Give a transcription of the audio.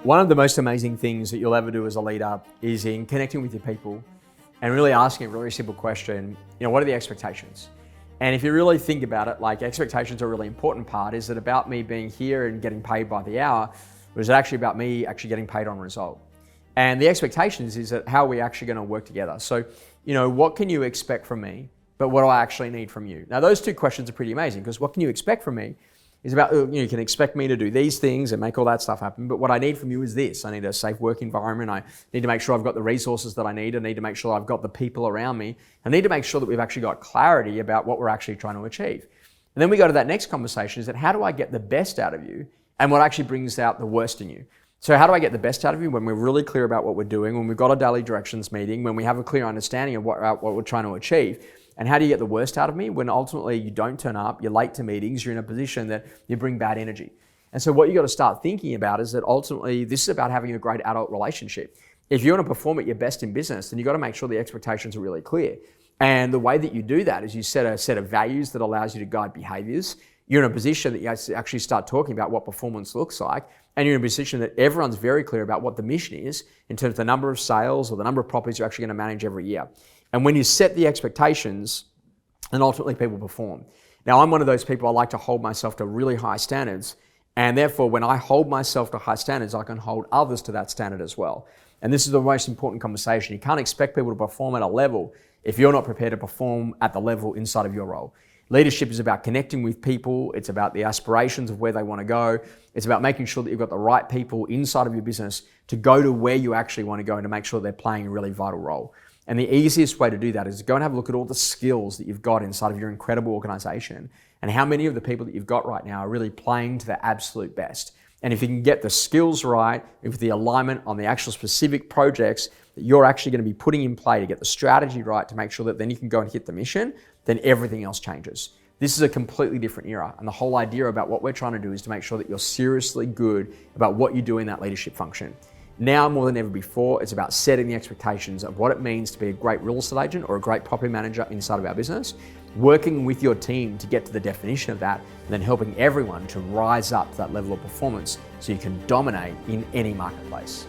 One of the most amazing things that you'll ever do as a leader is in connecting with your people and really asking a really simple question, what are the expectations? And if you really think about it, like expectations are a really important part. Is it about me being here and getting paid by the hour? Or is it actually about me actually getting paid on result? And the expectations is that how are we actually going to work together? So, what can you expect from me, but what do I actually need from you? Now, those two questions are pretty amazing because what can you expect from me is about, you can expect me to do these things and make all that stuff happen, but what I need from you is this. I need a safe work environment. I need to make sure I've got the resources that I need. I need to make sure I've got the people around me. I need to make sure that we've actually got clarity about what we're actually trying to achieve. And then we go to that next conversation is that how do I get the best out of you and what actually brings out the worst in you? So how do I get the best out of you? When we're really clear about what we're doing, when we've got a daily directions meeting, when we have a clear understanding of what we're trying to achieve. And how do you get the worst out of me? When ultimately you don't turn up, you're late to meetings, you're in a position that you bring bad energy. And so what you got to start thinking about is that ultimately this is about having a great adult relationship. If you want to perform at your best in business, then you got to make sure the expectations are really clear. And the way that you do that is you set a set of values that allows you to guide behaviors. You're in a position that you actually start talking about what performance looks like. And you're in a position that everyone's very clear about what the mission is in terms of the number of sales or the number of properties you're actually going to manage every year. And when you set the expectations, then ultimately people perform. Now, I'm one of those people, I like to hold myself to really high standards. And therefore, when I hold myself to high standards, I can hold others to that standard as well. And this is the most important conversation. You can't expect people to perform at a level if you're not prepared to perform at the level inside of your role. Leadership is about connecting with people. It's about the aspirations of where they want to go. It's about making sure that you've got the right people inside of your business to go to where you actually want to go and to make sure they're playing a really vital role. And the easiest way to do that is to go and have a look at all the skills that you've got inside of your incredible organization and how many of the people that you've got right now are really playing to their absolute best. And if you can get the skills right, with the alignment on the actual specific projects that you're actually going to be putting in play to get the strategy right to make sure that then you can go and hit the mission, then everything else changes. This is a completely different era. And the whole idea about what we're trying to do is to make sure that you're seriously good about what you do in that leadership function. Now more than ever before, it's about setting the expectations of what it means to be a great real estate agent or a great property manager inside of our business, working with your team to get to the definition of that, and then helping everyone to rise up to that level of performance so you can dominate in any marketplace.